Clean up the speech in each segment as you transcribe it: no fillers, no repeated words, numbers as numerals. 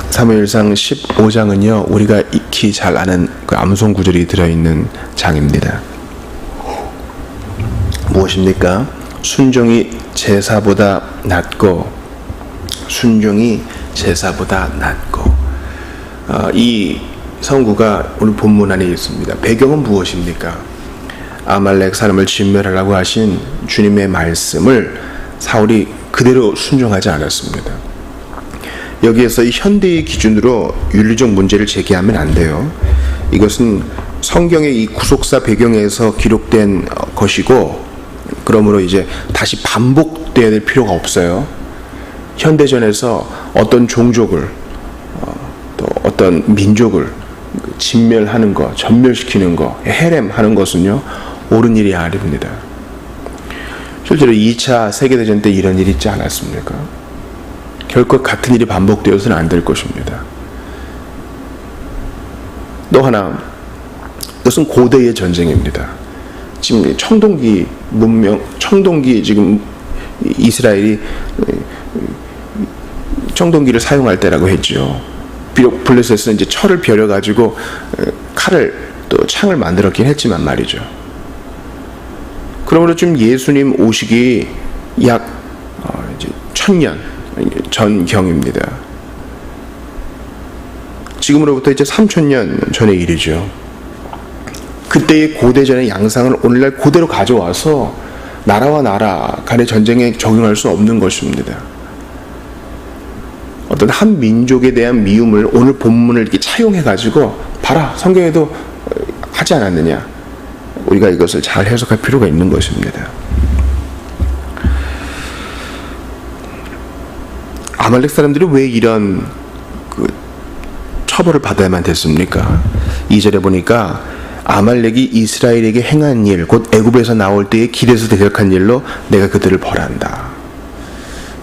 사무엘상 15장은요, 우리가 익히 잘 아는 그 암송 구절이 들어있는 장입니다. 무엇입니까? 순종이 제사보다 낫고, 순종이 제사보다 낫고. 이 성구가 오늘 본문 안에 있습니다. 배경은 무엇입니까? 아말렉 사람을 진멸하라고 하신 주님의 말씀을 사울이 그대로 순종하지 않았습니다. 여기에서 이 현대의 기준으로 윤리적 문제를 제기하면 안 돼요. 이것은 성경의 이 구속사 배경에서 기록된 것이고, 그러므로 이제 다시 반복되어야 될 필요가 없어요. 현대전에서 어떤 종족을 또 어떤 민족을 진멸하는 것, 전멸시키는 것, 해렘하는 것은요, 옳은 일이 아닙니다. 실제로 2차 세계대전 때 이런 일이 있지 않았습니까? 결코 같은 일이 반복되어서는 안 될 것입니다. 또 하나, 이것은 고대의 전쟁입니다. 지금 청동기 문명, 청동기 지금 이스라엘이 청동기를 사용할 때라고 했죠. 비록 블레셋은 이제 철을 벼려가지고 칼을 또 창을 만들었긴 했지만 말이죠. 그러므로 좀 예수님 오시기 약 이제 1000년 전경입니다. 지금으로부터 이제 3000년 전의 일이죠. 그때의 고대전의 양상을 오늘날 그대로 가져와서 나라와 나라 간의 전쟁에 적용할 수 없는 것입니다. 어떤 한 민족에 대한 미움을 오늘 본문을 이렇게 차용해가지고 봐라, 성경에도 하지 않았느냐, 우리가 이것을 잘 해석할 필요가 있는 것입니다. 아말렉 사람들이 왜 이런 처벌을 받아야만 됐습니까? 2절에 보니까 아말렉이 이스라엘에게 행한 일, 곧 애굽에서 나올 때의 길에서 대적한 일로 내가 그들을 벌한다.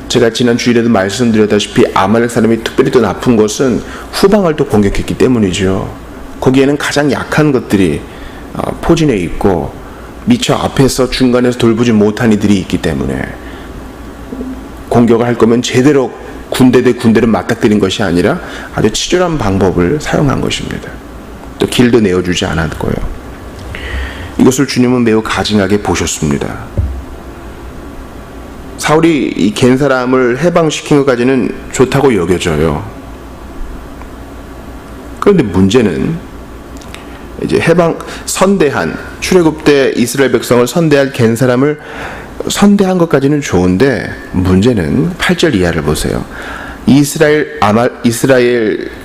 제가 지난 주일에도 말씀드렸다시피 아말렉 사람이 특별히 또 나쁜 것은 후방을 또 공격했기 때문이죠. 거기에는 가장 약한 것들이 포진해 있고 미처 앞에서 중간에서 돌보지 못한 이들이 있기 때문에 공격을 할 거면 제대로 군대 대 군대를 맞닥뜨린 것이 아니라 아주 치졸한 방법을 사용한 것입니다. 또 길도 내어주지 않았고요. 이것을 주님은 매우 가증하게 보셨습니다. 사울이 이 갠 사람을 해방시킨 것까지는 좋다고 여겨져요. 그런데 문제는 이제 선대한 출애굽 때 이스라엘 백성을 선대할 갠 사람을 선대한 것까지는 좋은데, 문제는 8절 이하를 보세요. 이스라엘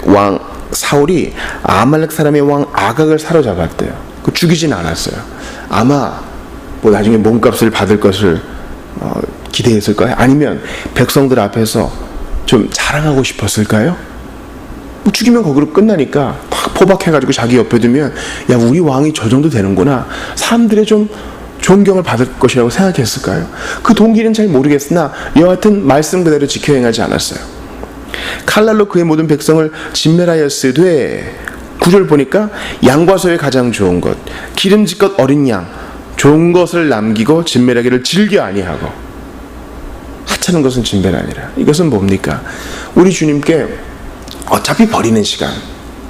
왕 사울이 아말렉 사람의 왕 아각을 사로잡았대요. 죽이진 않았어요. 아마 뭐 나중에 몸값을 받을 것을 기대했을까요? 아니면 백성들 앞에서 좀 자랑하고 싶었을까요? 죽이면 거기로 끝나니까 팍 포박해가지고 자기 옆에 두면, 야, 우리 왕이 저 정도 되는구나, 사람들의 좀 존경을 받을 것이라고 생각했을까요? 그 동기는 잘 모르겠으나 여하튼 말씀 그대로 지켜 행하지 않았어요. 칼날로 그의 모든 백성을 진멸하였으되, 9절 보니까 양과 소의 가장 좋은 것, 기름짓것 어린 양, 좋은 것을 남기고 진멸하기를 즐겨 아니하고. 하찮은 것은 진멸 아니라. 이것은 뭡니까? 우리 주님께 어차피 버리는 시간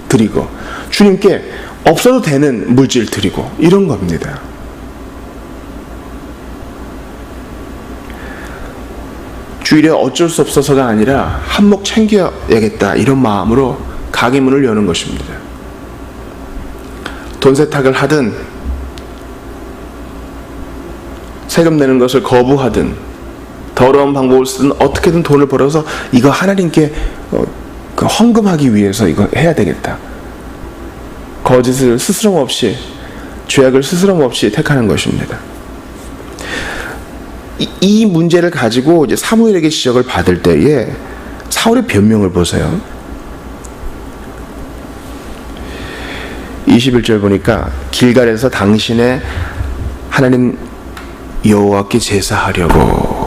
드리고, 주님께 없어도 되는 물질 드리고, 이런 겁니다. 주일에 어쩔 수 없어서가 아니라 한몫 챙겨야겠다, 이런 마음으로 가게 문을 여는 것입니다. 돈 세탁을 하든 세금 내는 것을 거부하든 더러운 방법을 쓰든 어떻게든 돈을 벌어서 이거 하나님께 헌금하기 위해서 이거 해야 되겠다. 거짓을 스스럼 없이, 죄악을 스스럼 없이 택하는 것입니다. 이 문제를 가지고 이제 사무엘에게 지적을 받을 때에 사울의 변명을 보세요. 21절 보니까 길갈에서 당신의 하나님 여호와께 제사하려고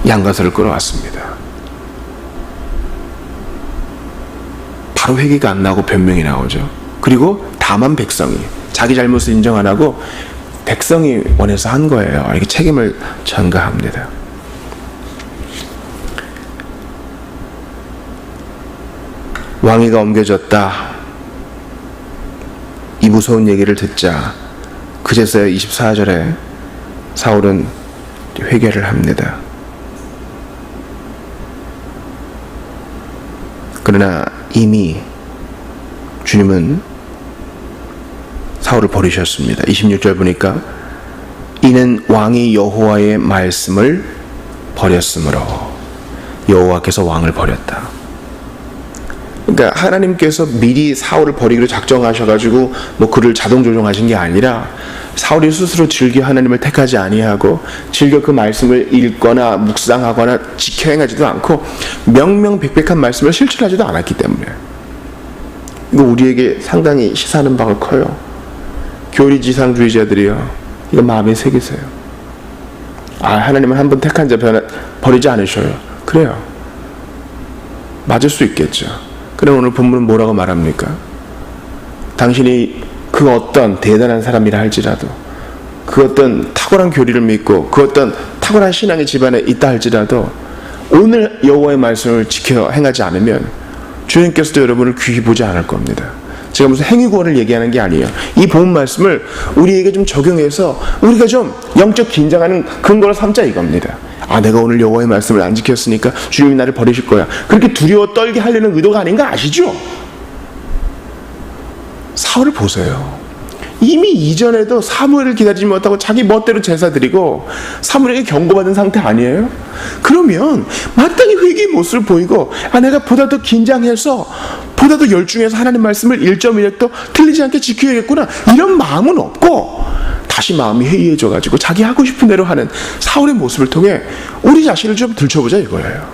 양가서를 끌어왔습니다. 바로 회개가 안 나오고 변명이 나오죠. 그리고 다만 백성이 자기 잘못을 인정 안 하고 백성이 원해서 한 거예요. 이렇게 책임을 전가합니다. 왕위가 옮겨졌다. 이 무서운 얘기를 듣자 그제서야 24절에 사울은 회개를 합니다. 그러나 이미 주님은 사울을 버리셨습니다. 26절 보니까 이는 왕이 여호와의 말씀을 버렸으므로, 여호와께서 왕을 버렸다. 그러니까 하나님께서 미리 사울을 버리기로 작정하셔가지고 뭐 그를 자동 조종하신 게 아니라 사울이 스스로 즐겨 하나님을 택하지 아니하고 즐겨 그 말씀을 읽거나 묵상하거나 지켜 행하지도 않고 명명백백한 말씀을 실천하지도 않았기 때문에 이거 우리에게 상당히 시사하는 바가 커요. 교리지상주의자들이요, 이거 마음에 새기세요. 하나님은 한 번 택한 자 버리지 않으셔요. 그래요, 맞을 수 있겠죠. 그럼 오늘 본문은 뭐라고 말합니까? 당신이 그 어떤 대단한 사람이라 할지라도, 그 어떤 탁월한 교리를 믿고 그 어떤 탁월한 신앙의 집안에 있다 할지라도 오늘 여호와의 말씀을 지켜 행하지 않으면 주님께서도 여러분을 귀히 보지 않을 겁니다. 제가 무슨 행위구원을 얘기하는 게 아니에요. 이 본 말씀을 우리에게 좀 적용해서 우리가 좀 영적 긴장하는 근거를 삼자 이겁니다. 내가 오늘 여호와의 말씀을 안 지켰으니까 주님이 나를 버리실 거야, 그렇게 두려워 떨게 하려는 의도가 아닌 거 아시죠? 사울을 보세요. 이미 이전에도 사무엘을 기다리지 못하고 자기 멋대로 제사 드리고 사무엘에게 경고받은 상태 아니에요? 그러면 마땅히 회개의 모습을 보이고 내가 보다 더 긴장해서 보다 더 열중해서 하나님 말씀을 1.1획도 틀리지 않게 지켜야겠구나, 이런 마음은 없고 다시 마음이 해이해져가지고 자기 하고 싶은 대로 하는 사울의 모습을 통해 우리 자신을 좀 들춰보자 이거예요.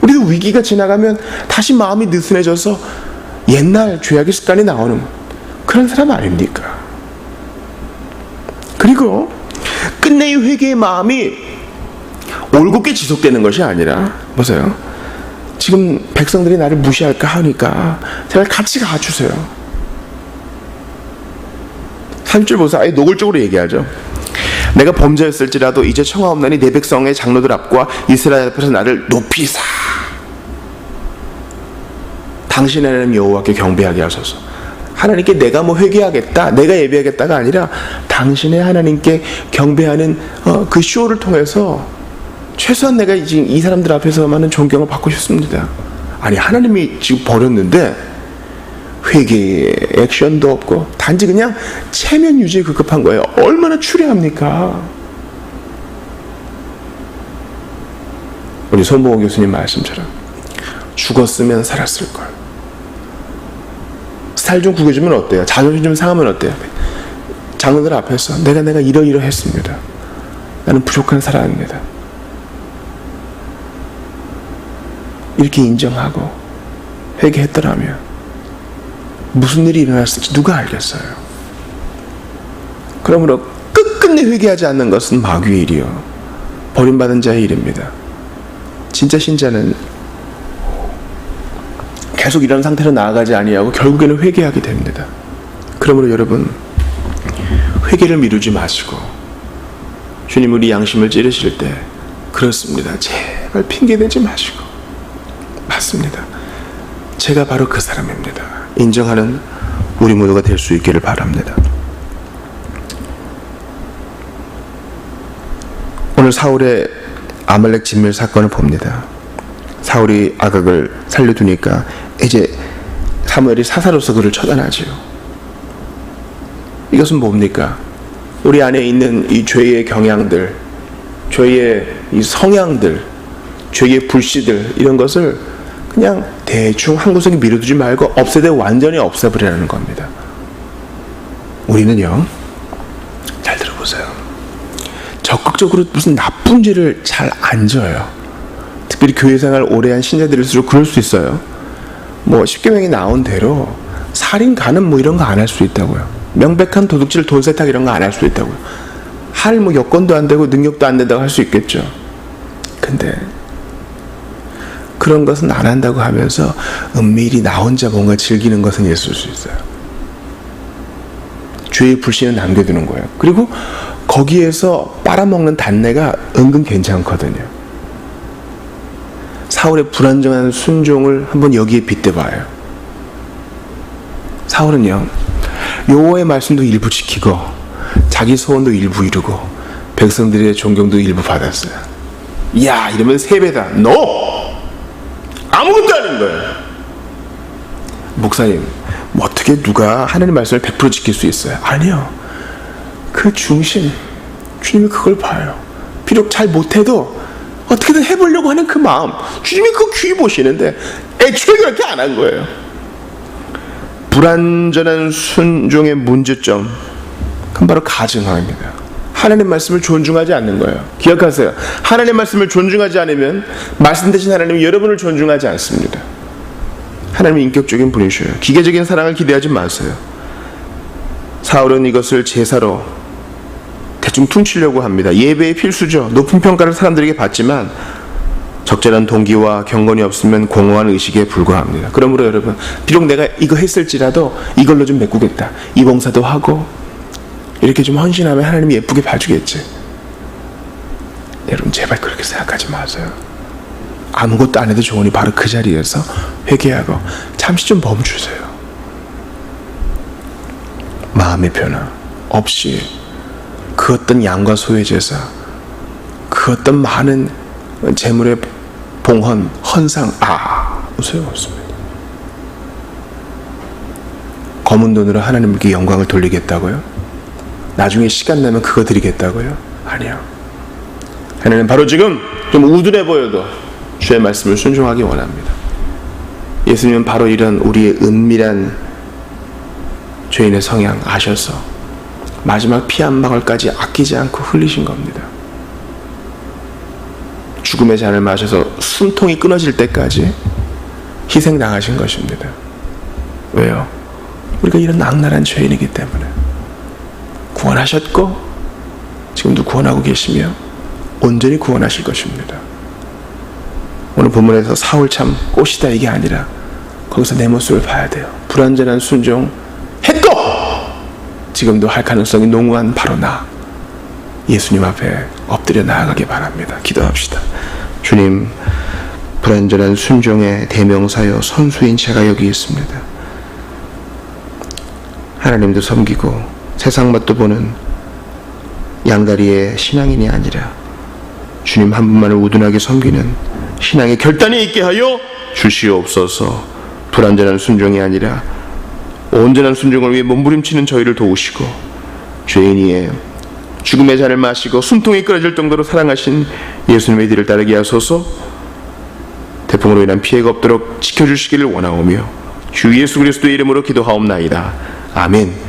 우리도 위기가 지나가면 다시 마음이 느슨해져서 옛날 죄악의 습관이 나오는 그런 사람 아닙니까? 그리고 끝내 이 회개의 마음이 올곧게 지속되는 것이 아니라, 보세요, 지금 백성들이 나를 무시할까 하니까 제발 같이 가주세요. 3절 보세요. 아예 노골적으로 얘기하죠. 내가 범죄였을지라도 이제 청하옵나니 내 백성의 장로들 앞과 이스라엘 앞에서 나를 높이사 당신의 하나님 여호와께 경배하게 하소서. 하나님께 내가 뭐 회개하겠다, 내가 예배하겠다가 아니라 당신의 하나님께 경배하는 그 쇼를 통해서 최소한 내가 지금 이 사람들 앞에서만은 존경을 받고 싶습니다. 하나님이 지금 버렸는데 회개의 액션도 없고 단지 그냥 체면 유지에 급급한 거예요. 얼마나 추레합니까? 우리 손봉호 교수님 말씀처럼 죽었으면 살았을걸. 스타일 좀 구겨주면 어때요? 자존심 좀 상하면 어때요? 장로들 앞에서 내가 이러이러했습니다. 나는 부족한 사람입니다. 이렇게 인정하고 회개했더라면 무슨 일이 일어났을지 누가 알겠어요? 그러므로 끝끝내 회개하지 않는 것은 마귀의 일이요, 버림받은 자의 일입니다. 진짜 신자는 계속 이런 상태로 나아가지 아니하고 결국에는 회개하게 됩니다. 그러므로 여러분, 회개를 미루지 마시고 주님 우리 양심을 찌르실 때 그렇습니다, 제발 핑계대지 마시고 맞습니다, 제가 바로 그 사람입니다, 인정하는 우리 모두가 될 수 있기를 바랍니다. 오늘 사울의 아말렉 진멸 사건을 봅니다. 사울이 아각을 살려두니까 이제 사무엘이 사사로서 그를 처단하지요. 이것은 뭡니까? 우리 안에 있는 이 죄의 경향들, 죄의 이 성향들, 죄의 불씨들, 이런 것을 그냥 대충 한 구석에 밀어두지 말고 없애되 완전히 없애버리라는 겁니다. 우리는요, 잘 들어보세요, 적극적으로 무슨 나쁜 죄를 잘 안 져요. 특별히 교회생활 오래 한 신자들일수록 그럴 수 있어요. 뭐 십계명이 나온 대로 살인, 간음 뭐 이런 거 안 할 수 있다고요. 명백한 도둑질, 돈 세탁 이런 거 안 할 수 있다고요. 할 뭐 여건도 안 되고 능력도 안 된다고 할 수 있겠죠. 근데 그런 것은 안 한다고 하면서 은밀히 나 혼자 뭔가 즐기는 것은 있을 수 있어요. 죄의 불씨는 남겨두는 거예요. 그리고 거기에서 빨아먹는 단내가 은근 괜찮거든요. 사울의 불안정한 순종을 한번 여기에 빗대봐요. 사울은요, 여호와의 말씀도 일부 지키고 자기 소원도 일부 이루고 백성들의 존경도 일부 받았어요. 야, 이러면 3배다. 너 아무것도 아닌 거예요. 목사님, 뭐 어떻게 누가 하나님의 말씀을 100% 지킬 수 있어요? 아니요. 그 중심, 주님이 그걸 봐요. 비록 잘 못해도 어떻게든 해보려고 하는 그 마음, 주님이 그 귀 보시는데 애초에 그렇게 안 한 거예요. 불완전한 순종의 문제점, 그건 바로 가증함입니다. 하나님의 말씀을 존중하지 않는 거예요. 기억하세요. 하나님의 말씀을 존중하지 않으면 말씀 대신 하나님은 여러분을 존중하지 않습니다. 하나님은 인격적인 분이셔요. 기계적인 사랑을 기대하지 마세요. 사울은 이것을 제사로 대충 퉁치려고 합니다. 예배의 필수죠. 높은 평가를 사람들에게 받지만 적절한 동기와 경건이 없으면 공허한 의식에 불과합니다. 그러므로 여러분, 비록 내가 이거 했을지라도 이걸로 좀 메꾸겠다. 이 봉사도 하고 이렇게 좀 헌신하면 하나님이 예쁘게 봐주겠지. 여러분, 제발 그렇게 생각하지 마세요. 아무것도 안 해도 좋으니 바로 그 자리에서 회개하고 잠시 좀 멈추세요. 마음의 변화 없이 그 어떤 양과 소의 제사, 그 어떤 많은 재물의 봉헌, 헌상, 소용없습니다. 검은 돈으로 하나님께 영광을 돌리겠다고요? 나중에 시간 나면 그거 드리겠다고요? 아니요. 하나님 바로 지금 좀 우둔해 보여도 주의 말씀을 순종하기 원합니다. 예수님은 바로 이런 우리의 은밀한 죄인의 성향 아셔서 마지막 피 한 방울까지 아끼지 않고 흘리신 겁니다. 죽음의 잔을 마셔서 숨통이 끊어질 때까지 희생당하신 것입니다. 왜요? 우리가 이런 악랄한 죄인이기 때문에. 구원하셨고 지금도 구원하고 계시며 온전히 구원하실 것입니다. 오늘 본문에서 사울 참 꽃이다 이게 아니라 거기서 내 모습을 봐야 돼요. 불완전한 순종 했고 지금도 할 가능성이 농후한 바로 나, 예수님 앞에 엎드려 나아가기 바랍니다. 기도합시다. 주님, 불완전한 순종의 대명사여 선수인 제가 여기 있습니다. 하나님도 섬기고 세상 맛도 보는 양다리의 신앙인이 아니라 주님 한 분만을 우둔하게 섬기는 신앙의 결단이 있게 하여 주시옵소서. 불완전한 순종이 아니라 온전한 순종을 위해 몸부림치는 저희를 도우시고 죄인이에 죽음의 잔을 마시고 숨통이 끊어질 정도로 사랑하신 예수님의 뒤를 따르게 하소서. 태풍으로 인한 피해가 없도록 지켜주시기를 원하오며 주 예수 그리스도의 이름으로 기도하옵나이다. 아멘.